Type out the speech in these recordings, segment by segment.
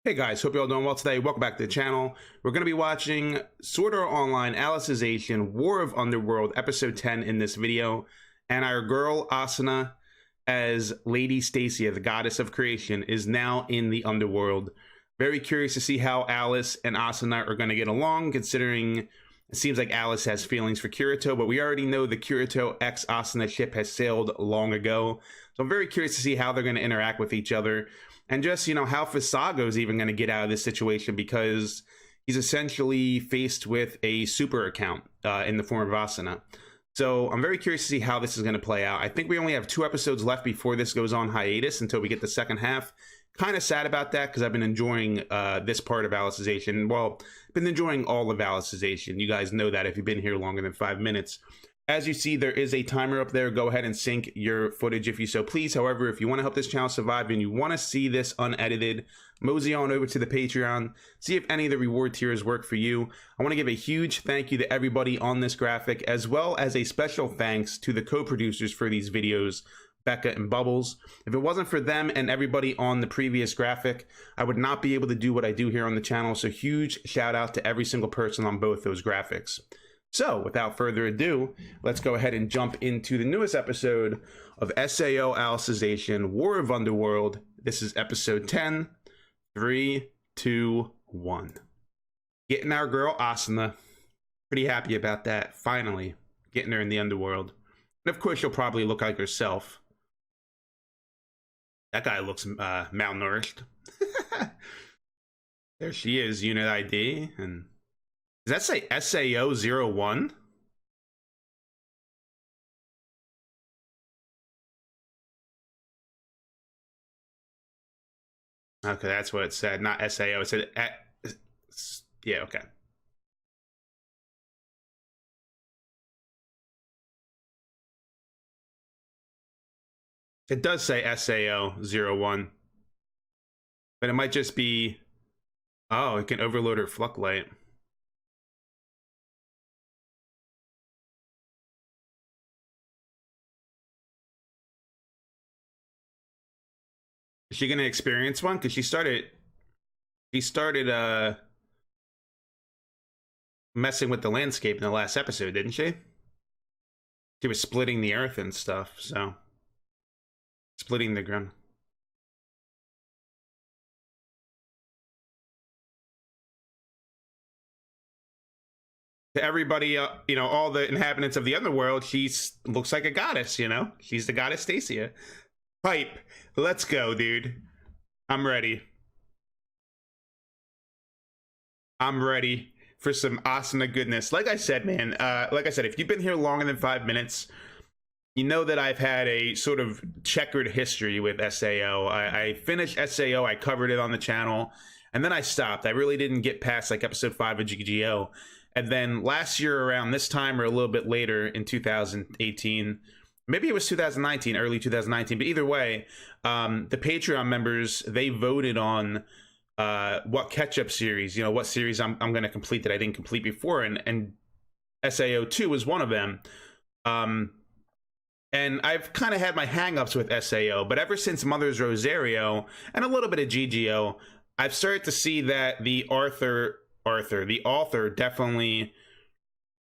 Hey guys, hope you're all doing well today. Welcome back to the channel. We're going to be watching Sword Art Online Alicization War of Underworld episode 10 in this video. And our girl Asuna as Lady Stacia, the goddess of creation, is now in the Underworld. Very curious to see how Alice and Asuna are going to get along, considering it seems like Alice has feelings for Kirito, but we already know the Kirito x Asuna ship has sailed long ago. So I'm very curious to see how they're going to interact with each other. And just, how Fasago's even going to get out of this situation, because he's essentially faced with a super account in the form of Asuna. So I'm very curious to see how this is going to play out. I think we only have 2 episodes left before this goes on hiatus until we get the second half. Kind of sad about that, because I've been enjoying this part of Alicization. Well, I've been enjoying all of Alicization. You guys know that if you've been here longer than 5 minutes. As you see, there is a timer up there. Go ahead and sync your footage if you so please. However, if you want to help this channel survive and you want to see this unedited, mosey on over to the Patreon. See if any of the reward tiers work for you. I want to give a huge thank you to everybody on this graphic, as well as a special thanks to the co-producers for these videos, Becca and Bubbles. If it wasn't for them and everybody on the previous graphic, I would not be able to do what I do here on the channel. So huge shout out to every single person on both those graphics. So, without further ado, let's go ahead and jump into the newest episode of SAO Alicization War of Underworld. This is episode 10. 3, 2, 1. Getting our girl Asuna. Pretty happy about that. Finally, getting her in the Underworld. And of course, she'll probably look like herself. That guy looks malnourished. There she is, unit ID, and does that say SAO-01? Okay, that's what it said, not SAO. It said, yeah, okay. It does say SAO-01. But it might just be, oh, it can overload her flux light. Is she gonna experience one? Because she started messing with the landscape in the last episode, didn't she? She was splitting the earth and stuff, so splitting the ground. To everybody, all the inhabitants of the underworld, she looks like a goddess, She's the goddess Stacia. Pipe, let's go, dude. I'm ready. I'm ready for some Asuna goodness. Like I said, man, if you've been here longer than 5 minutes, you know that I've had a sort of checkered history with SAO. I finished SAO, I covered it on the channel, and then I stopped. I really didn't get past like episode 5 of GGO. And then last year around this time, or a little bit later in 2018, maybe it was 2019, early 2019, but either way, the Patreon members, they voted on what catch-up series, what series I'm going to complete that I didn't complete before, and SAO2 was one of them. And I've kind of had my hang-ups with SAO, but ever since Mother's Rosario and a little bit of GGO, I've started to see that the author definitely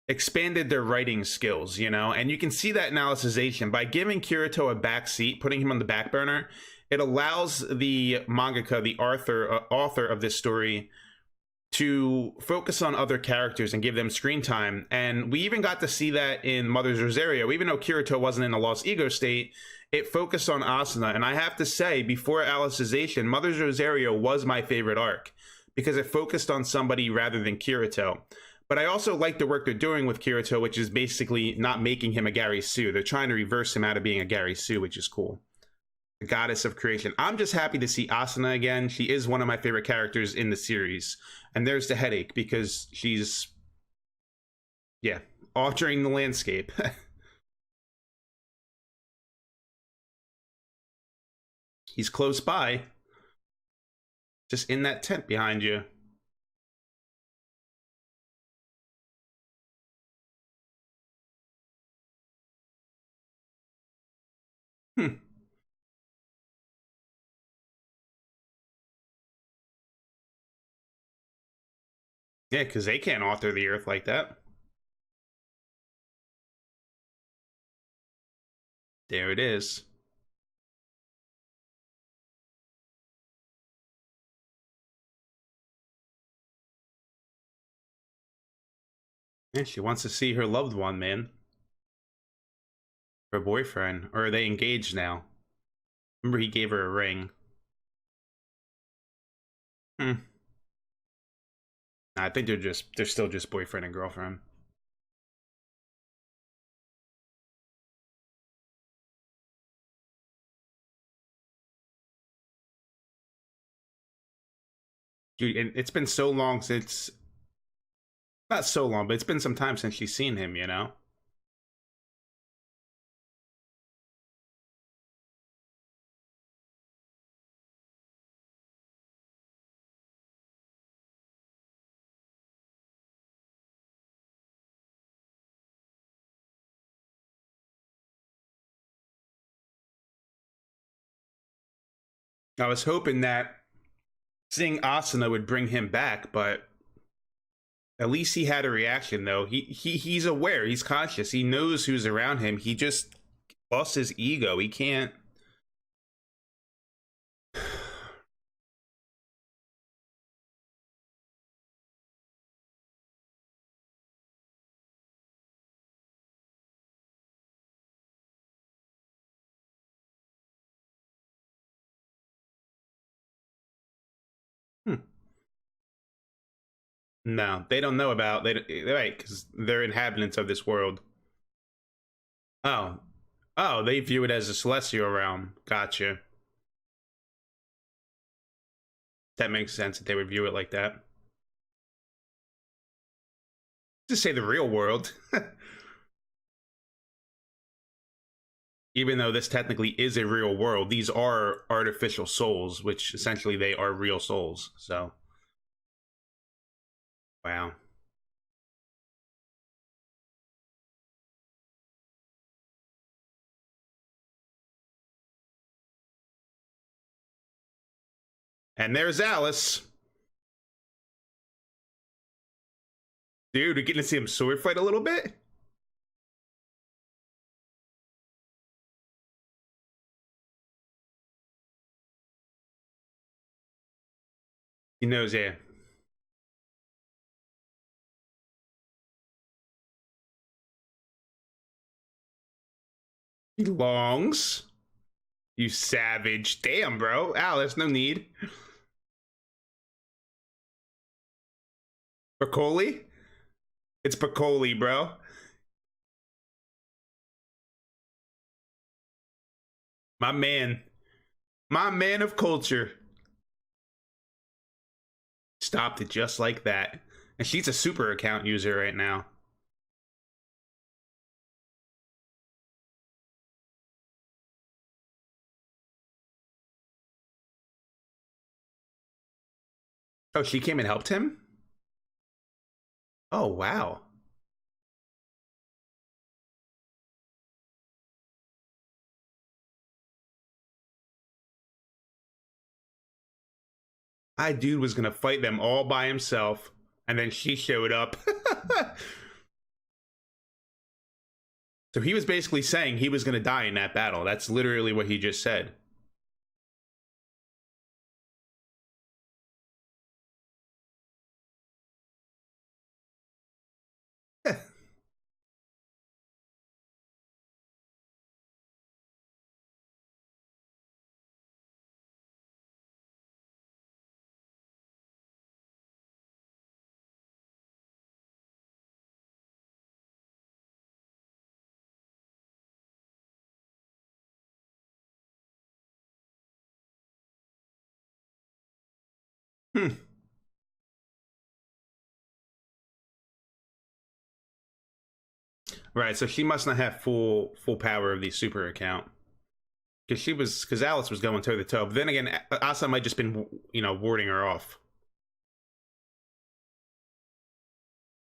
expanded their writing skills, and you can see that in Alicization. By giving Kirito a back seat, putting him on the back burner, it allows the mangaka, the author of this story, to focus on other characters and give them screen time. And we even got to see that in Mother's Rosario. Even though Kirito wasn't in a lost ego state, it focused on Asuna. And I have to say, before Alicization, Mother's Rosario was my favorite arc, because it focused on somebody rather than Kirito. But I also like the work they're doing with Kirito, which is basically not making him a Gary Sue. They're trying to reverse him out of being a Gary Sue, which is cool. The goddess of creation. I'm just happy to see Asuna again. She is one of my favorite characters in the series. And there's the headache, because she's, yeah, altering the landscape. He's close by. Just in that tent behind you. Hmm. Yeah, because they can't alter the earth like that. There it is. Yeah, she wants to see her loved one, man. Her boyfriend. Or are they engaged now? Remember he gave her a ring. Hmm. I think they're still just boyfriend and girlfriend. Dude, and it's been so long since, not so long, but it's been some time since she's seen him, you know? I was hoping that seeing Asuna would bring him back, but at least he had a reaction though. He's aware, he's conscious, he knows who's around him. He just lost his ego. He can't. Hmm. No, they don't know about they right because they're inhabitants of this world. Oh, oh, they view it as a celestial realm. Gotcha. That makes sense that they would view it like that. Just say the real world. Even though this technically is a real world, these are artificial souls, which essentially they are real souls. So, wow. And there's Alice. Dude, we're getting to see him sword fight a little bit. He knows, yeah. He longs. You savage. Damn, bro. Alice, no need. Broccoli? It's Broccoli, bro. My man. My man of culture. Stopped it just like that. And she's a super account user right now. Oh, she came and helped him? Oh, wow. I dude was gonna fight them all by himself, and then she showed up. So he was basically saying he was gonna die in that battle. That's literally what he just said. Hmm. Right, so she must not have full power of the super account because Alice was going toe to toe. But then again, Asa might just been warding her off.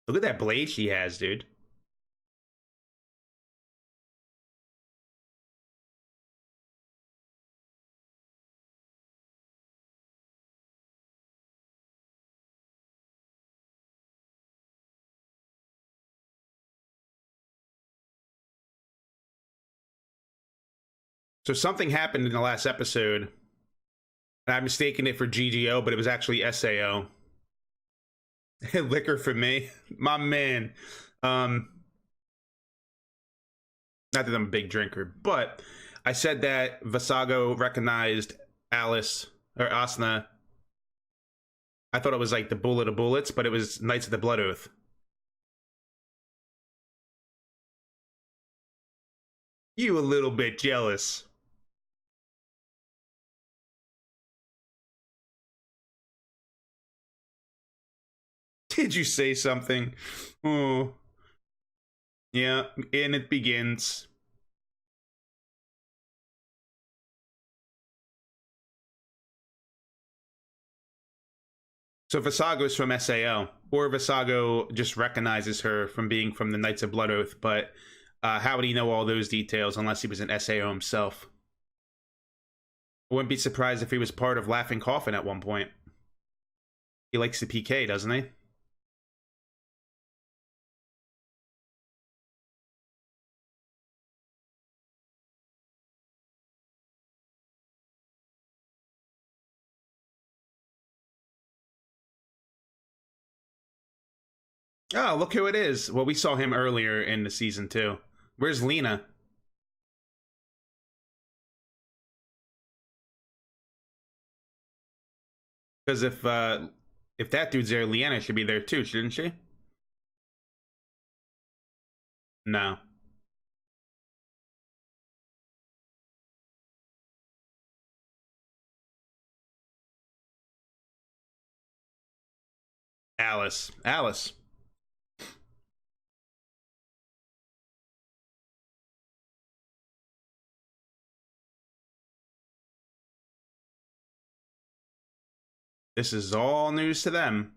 Look at that blade she has, dude. So something happened in the last episode, and I'm mistaking it for GGO, but it was actually SAO. Liquor for me, my man. Not that I'm a big drinker, but I said that Visago recognized Alice or Asuna. I thought it was like the Bullet of Bullets, but it was Knights of the Blood Oath. You a little bit jealous. Did you say something? Oh, yeah, and it begins. So Visago's from SAO, or Visago just recognizes her from being from the Knights of Blood Oath, but how would he know all those details unless he was an SAO himself? I wouldn't be surprised if he was part of Laughing Coffin at one point. He likes the PK, doesn't he? Oh, look who it is. Well, we saw him earlier in the season too. Where's Lena? Because if that dude's there, Leanna should be there too, shouldn't she? No. Alice. Alice. This is all news to them.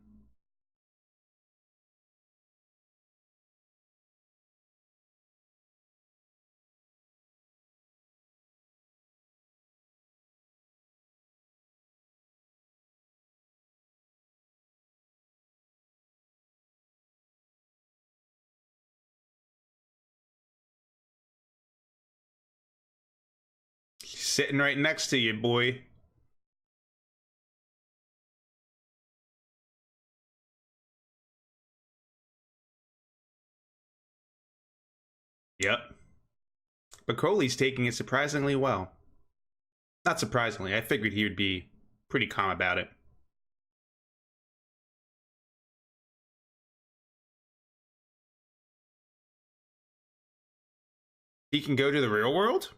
She's sitting right next to you, boy. Yep. But Crowley's taking it surprisingly well. Not surprisingly, I figured he would be pretty calm about it. He can go to the real world?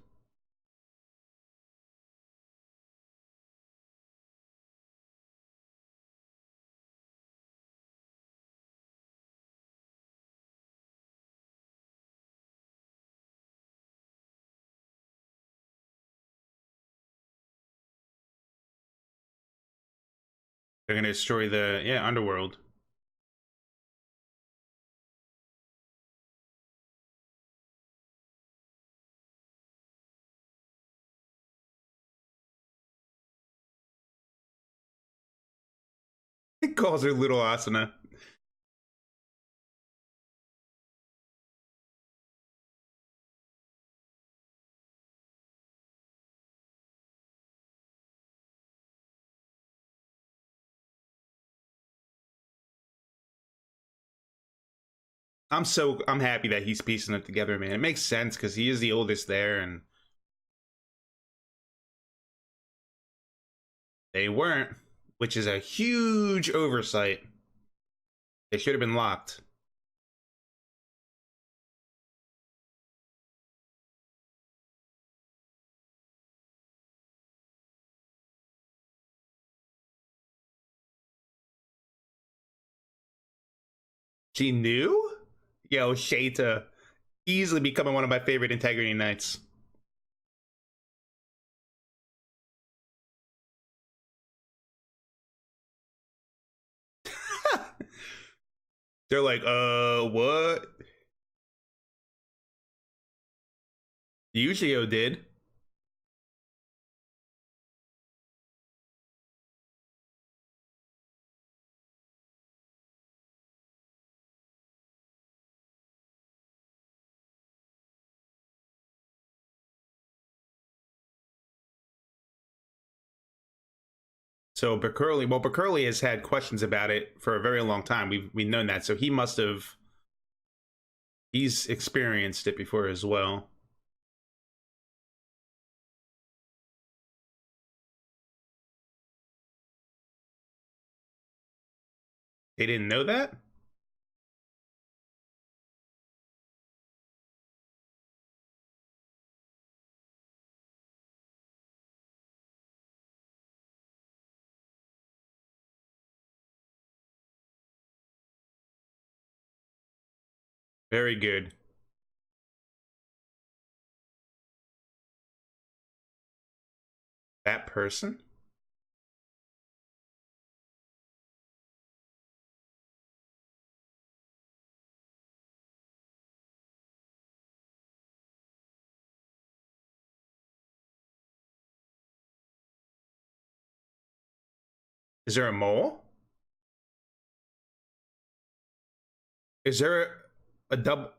They're gonna destroy the Underworld. He calls her little Asuna. I'm happy that he's piecing it together, man. It makes sense because he is the oldest there, and they weren't, which is a huge oversight. They should have been locked. She knew? Yo, Shata easily becoming one of my favorite Integrity Knights. They're like, what? Yushio did. So Curly has had questions about it for a very long time. We've known that. So he's experienced it before as well. They didn't know that? Very good. That person? Is there a mole? Is there a double?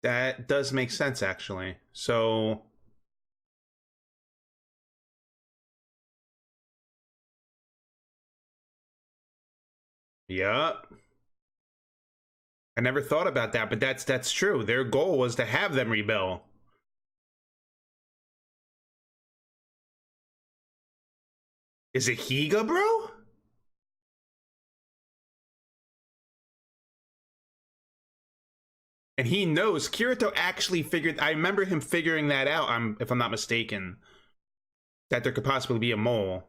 That does make sense, actually. So, yeah. I never thought about that, but that's true. Their goal was to have them rebel. Is it Higa, bro? And he knows. Kirito actually figured. I remember him figuring that out. If I'm not mistaken, that there could possibly be a mole.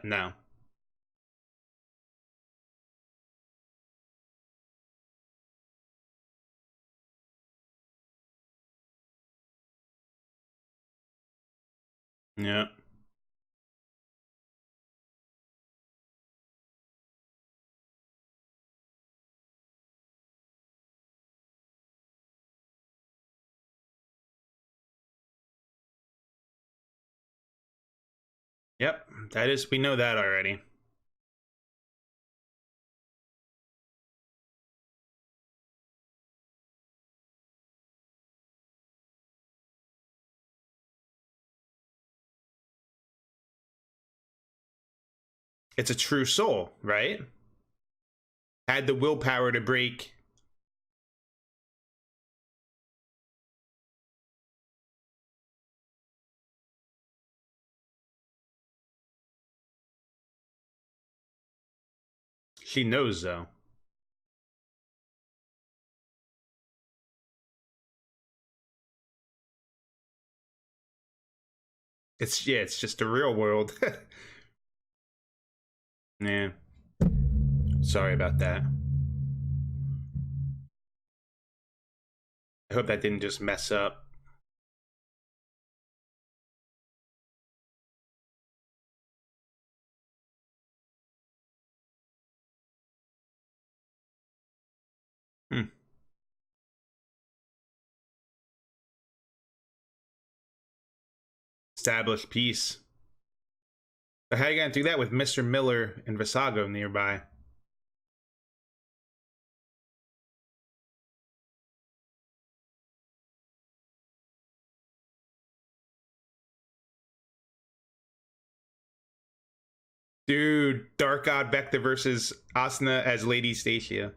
No. Yeah. Yep. That is. We know that already. It's a true soul, right? Had the willpower to break. She knows though. It's just the real world. Yeah. Sorry about that. I hope that didn't just mess up. Hmm. Establish peace. But how are you gonna do that with Mr. Miller and Visago nearby? Dude, Dark God Vector versus Asuna as Lady Stacia.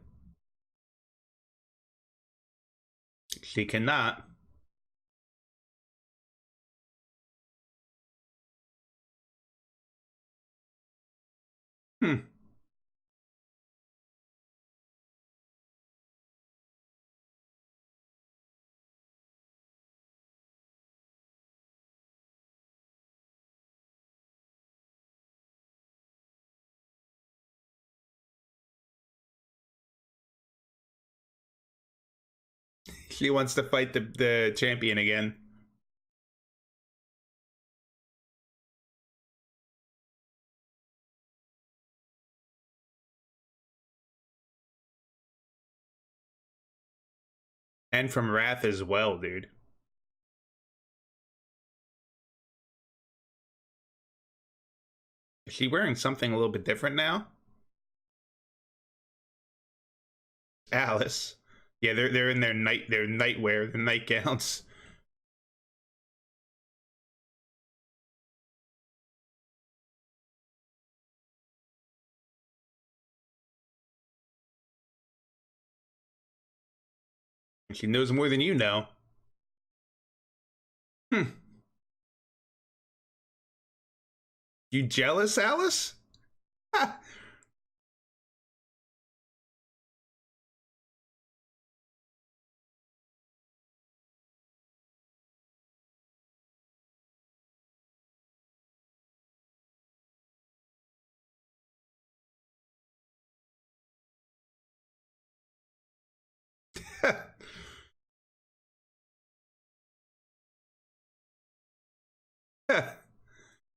She cannot. Hmm. She wants to fight the champion again. And from Wrath as well, dude. Is she wearing something a little bit different now? Alice. Yeah, they're in their nightwear, their nightgowns. She knows more than you know. Hmm. You jealous, Alice?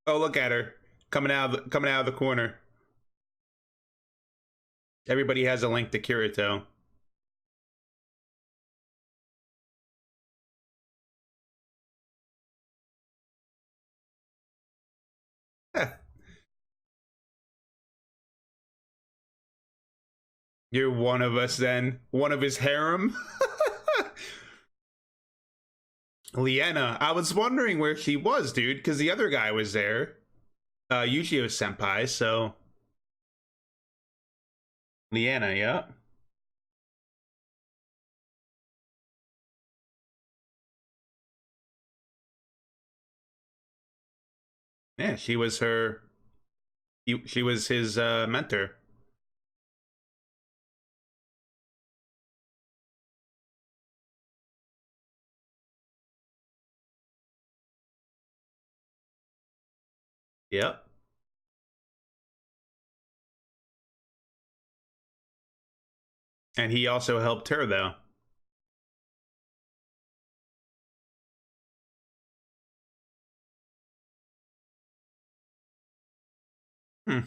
Oh, look at her coming out of the corner. Everybody has a link to Kirito. You're one of us then. One of his harem. Liena. I was wondering where she was, dude, because the other guy was there. Yushio Senpai, so. Liena, yeah. Yeah, she was her. She was his mentor. Yep. And he also helped her, though. Hmm.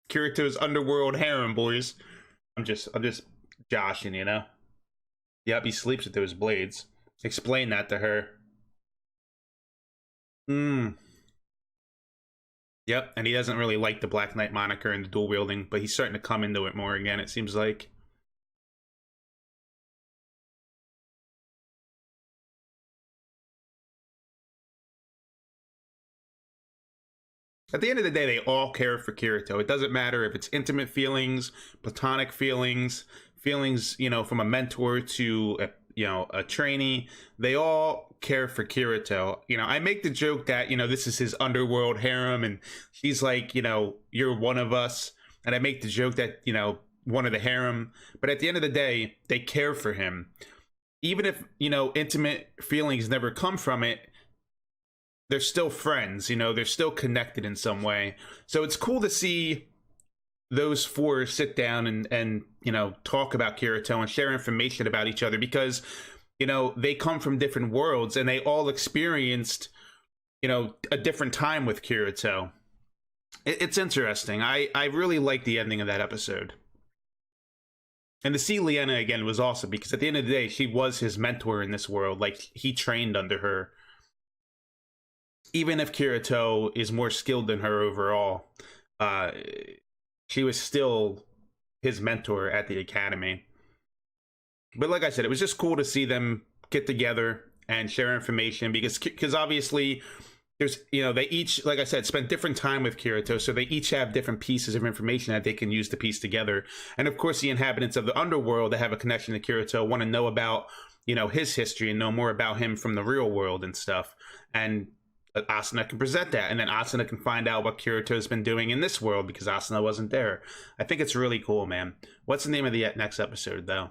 Kirito's underworld harem, boys. I'm just joshing, you know. Yep, he sleeps with those blades. Explain that to her. Hmm. Yep, and he doesn't really like the Black Knight moniker and the dual wielding, but he's starting to come into it more again, it seems like. At the end of the day, they all care for Kirito. It doesn't matter if it's intimate feelings, platonic feelings, feelings, you know, from a mentor to a trainee. They all care for Kirito. You know, I make the joke that, you know, this is his underworld harem and he's like, you know, you're one of us. And I make the joke that, you know, one of the harem. But at the end of the day, they care for him. Even if, you know, intimate feelings never come from it, they're still friends, you know, they're still connected in some way. So it's cool to see those four sit down and you know, talk about Kirito and share information about each other because, you know, they come from different worlds and they all experienced, you know, a different time with Kirito. It's interesting. I really like the ending of that episode. And to see Liena again was awesome because at the end of the day, she was his mentor in this world. Like, he trained under her. Even if Kirito is more skilled than her overall, uh, she was still his mentor at the academy. But like I said, it was just cool to see them get together and share information because obviously there's, you know, they each, like I said, spent different time with Kirito, so they each have different pieces of information that they can use to piece together. And of course, the inhabitants of the underworld that have a connection to Kirito want to know about, you know, his history and know more about him from the real world and stuff. And Asuna can present that, and then Asuna can find out what Kirito's been doing in this world because Asuna wasn't there. I think it's really cool, man. What's the name of the next episode, though?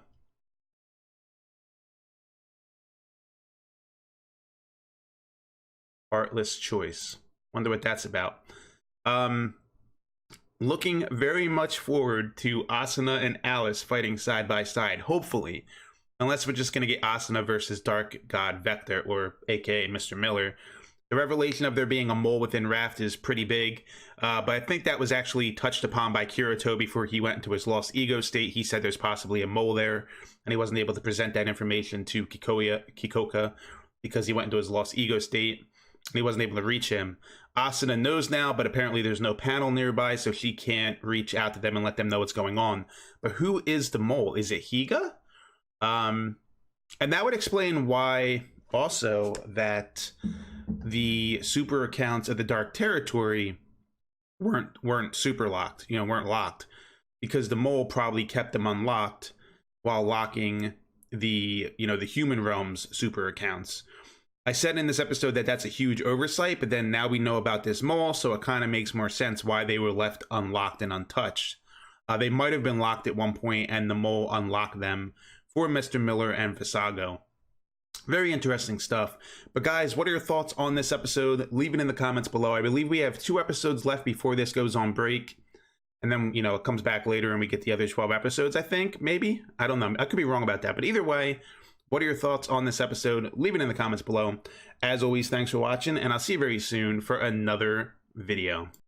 Artless Choice. Wonder what that's about. Um, Looking very much forward to Asuna and Alice fighting side by side, hopefully. unless we're just going to get Asuna versus Dark God Vector, or aka Mr. Miller. The revelation of there being a mole within Raft is pretty big, but I think that was actually touched upon by Kirito before he went into his lost ego state. He said there's possibly a mole there, and he wasn't able to present that information to Kikoka because he went into his lost ego state, and he wasn't able to reach him. Asuna knows now, but apparently there's no panel nearby, so she can't reach out to them and let them know what's going on. But who is the mole? Is it Higa? And that would explain why also that the super accounts of the Dark Territory weren't super locked, weren't locked, because the mole probably kept them unlocked while locking the human realm's super accounts. I said in this episode that that's a huge oversight, but then now we know about this mole, so it kind of makes more sense why they were left unlocked and untouched. They might have been locked at one point, and the mole unlocked them for Mr. Miller and Visago. Very interesting stuff. But guys, what are your thoughts on this episode? Leave it in the comments below. I believe we have 2 episodes left before this goes on break. And then, it comes back later and we get the other 12 episodes, I think, maybe. I don't know. I could be wrong about that. But either way, what are your thoughts on this episode? Leave it in the comments below. As always, thanks for watching, and I'll see you very soon for another video.